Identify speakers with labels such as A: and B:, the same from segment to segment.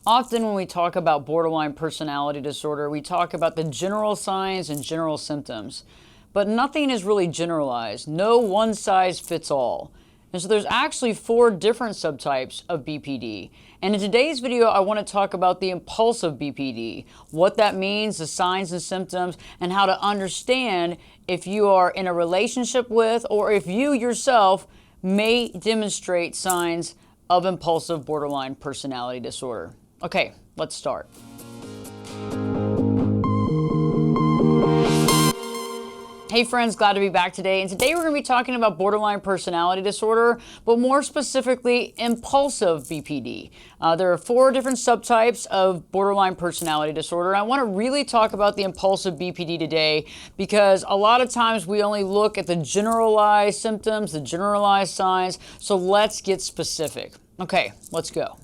A: Often when we talk about borderline personality disorder, we talk about the general signs and general symptoms. But nothing is really generalized. No one size fits all. And so there's actually 4 different subtypes of BPD. And in today's video, I want to talk about the impulsive BPD, what that means, the signs and symptoms, and how to understand if you are in a relationship with or if you yourself may demonstrate signs of impulsive borderline personality disorder. Okay, let's start. Hey friends, glad to be back today. And today we're going to be talking about borderline personality disorder, but more specifically, impulsive BPD. There are 4 different subtypes of borderline personality disorder. I want to really talk about the impulsive BPD today because a lot of times we only look at the generalized symptoms, the generalized signs. So let's get specific. Okay, let's go.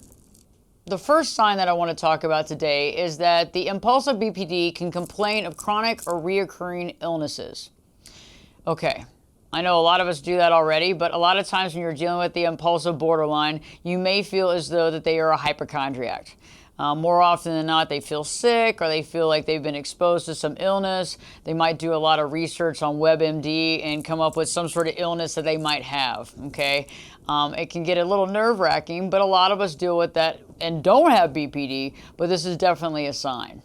A: The first sign that I want to talk about today is that the impulsive BPD can complain of chronic or reoccurring illnesses. Okay, I know a lot of us do that already, but a lot of times when you're dealing with the impulsive borderline, you may feel as though that they are a hypochondriac. More often than not, they feel sick or they feel like they've been exposed to some illness. They might do a lot of research on WebMD and come up with some sort of illness that they might have, okay? It can get a little nerve-wracking, but a lot of us deal with that and don't have BPD, but this is definitely a sign.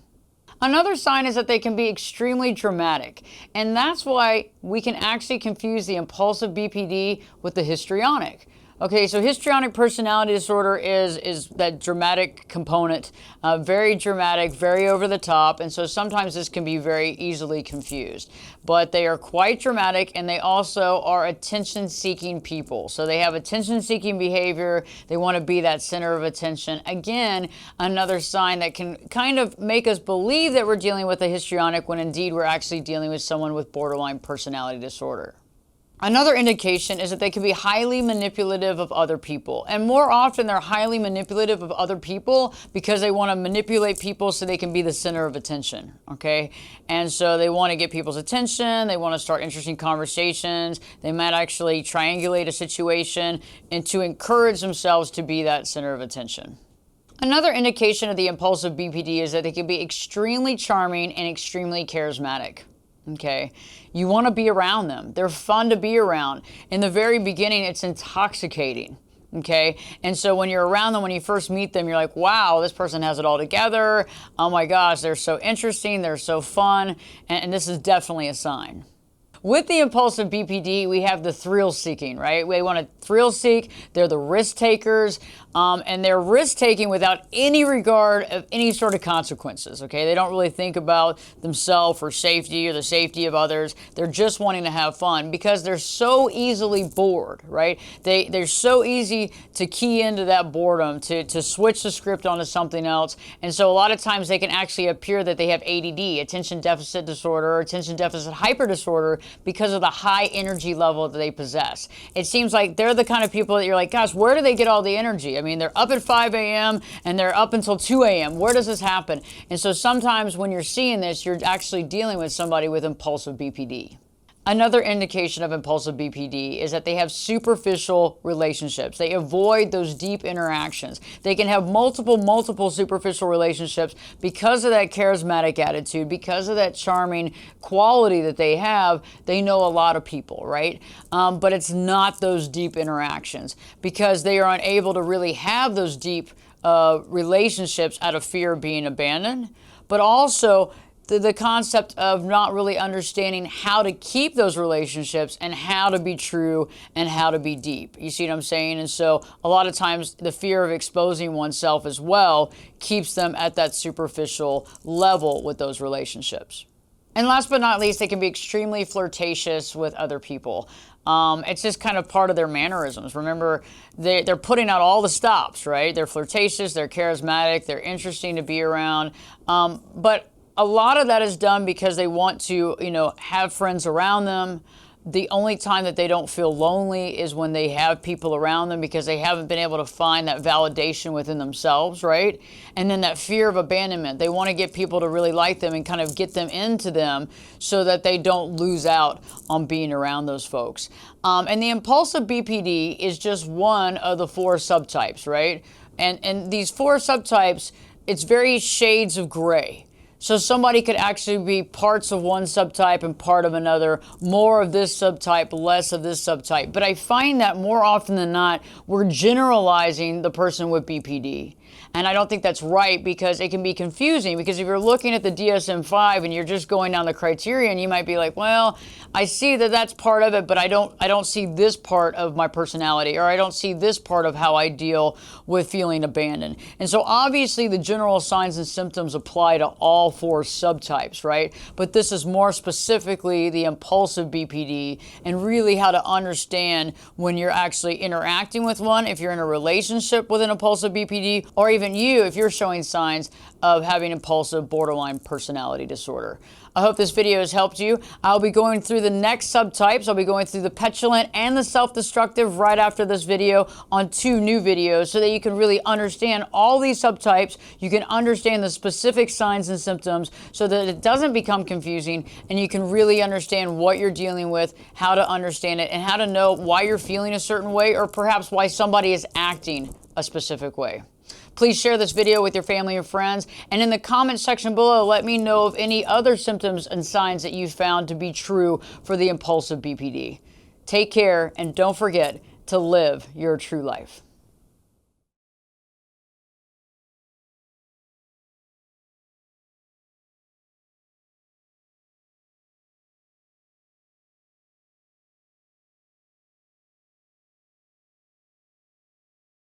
A: Another sign is that they can be extremely dramatic, and that's why we can actually confuse the impulsive BPD with the histrionic. Okay, so histrionic personality disorder is that dramatic component, very dramatic, very over the top, and so sometimes this can be very easily confused. But they are quite dramatic, and they also are attention-seeking people. So they have attention-seeking behavior. They want to be that center of attention. Again, another sign that can kind of make us believe that we're dealing with a histrionic when indeed we're actually dealing with someone with borderline personality disorder. Another indication is that they can be highly manipulative of other people. And more often, they're highly manipulative of other people because they want to manipulate people so they can be the center of attention, okay? And so they want to get people's attention. They want to start interesting conversations. They might actually triangulate a situation and to encourage themselves to be that center of attention. Another indication of the impulsive BPD is that they can be extremely charming and extremely charismatic. Okay, you want to be around them. They're fun to be around. In the very beginning, it's intoxicating. Okay, and so when you're around them, when you first meet them, you're like, wow, this person has it all together. Oh my gosh, they're so interesting. They're so fun. And this is definitely a sign. With the impulsive BPD, we have the thrill seeking, right? We want to thrill seek. They're the risk takers, and they're risk taking without any regard of any sort of consequences, okay? They don't really think about themselves or safety or the safety of others. They're just wanting to have fun because they're so easily bored, right? They're so easy to key into that boredom, to switch the script onto something else. And so a lot of times they can actually appear that they have ADD, attention deficit disorder, or attention deficit hyper disorder, because of the high energy level that they possess. It seems like they're the kind of people that you're like, gosh, where do they get all the energy? I mean, they're up at 5 a.m. and they're up until 2 a.m. Where does this happen? And so sometimes when you're seeing this, you're actually dealing with somebody with impulsive BPD. Another indication of impulsive BPD is that they have superficial relationships. They avoid those deep interactions. They can have multiple superficial relationships because of that charismatic attitude, because of that charming quality that they have. They know a lot of people, right? But it's not those deep interactions because they are unable to really have those deep relationships out of fear of being abandoned, but also the concept of not really understanding how to keep those relationships and how to be true and how to be deep. You see what I'm saying? And so a lot of times the fear of exposing oneself as well keeps them at that superficial level with those relationships. And last but not least, they can be extremely flirtatious with other people. It's just kind of part of their mannerisms. Remember, they're putting out all the stops, right? They're flirtatious, they're charismatic, they're interesting to be around. But a lot of that is done because they want to, have friends around them. The only time that they don't feel lonely is when they have people around them because they haven't been able to find that validation within themselves, right? And then that fear of abandonment. They want to get people to really like them and kind of get them into them so that they don't lose out on being around those folks. And the impulsive BPD is just one of the 4 subtypes, right? And these 4 subtypes, it's very shades of gray. So somebody could actually be parts of one subtype and part of another, more of this subtype, less of this subtype. But I find that more often than not, we're generalizing the person with BPD. And I don't think that's right, because it can be confusing, because if you're looking at the DSM-5 and you're just going down the criterion, you might be like, well, I see that that's part of it, but I don't see this part of my personality, or I don't see this part of how I deal with feeling abandoned. And so obviously the general signs and symptoms apply to all 4 subtypes, right? But this is more specifically the impulsive BPD, and really how to understand when you're actually interacting with one, if you're in a relationship with an impulsive BPD, or even you if you're showing signs of having impulsive borderline personality disorder. I hope this video has helped you. I'll be going through the next subtypes. I'll be going through the petulant and the self-destructive right after this video on 2 new videos, so that you can really understand all these subtypes. You can understand the specific signs and symptoms so that it doesn't become confusing, and you can really understand what you're dealing with, how to understand it, and how to know why you're feeling a certain way, or perhaps why somebody is acting a specific way. Please share this video with your family and friends, and in the comment section below, let me know of any other symptoms and signs that you found to be true for the impulsive BPD. Take care, and don't forget to live your true life.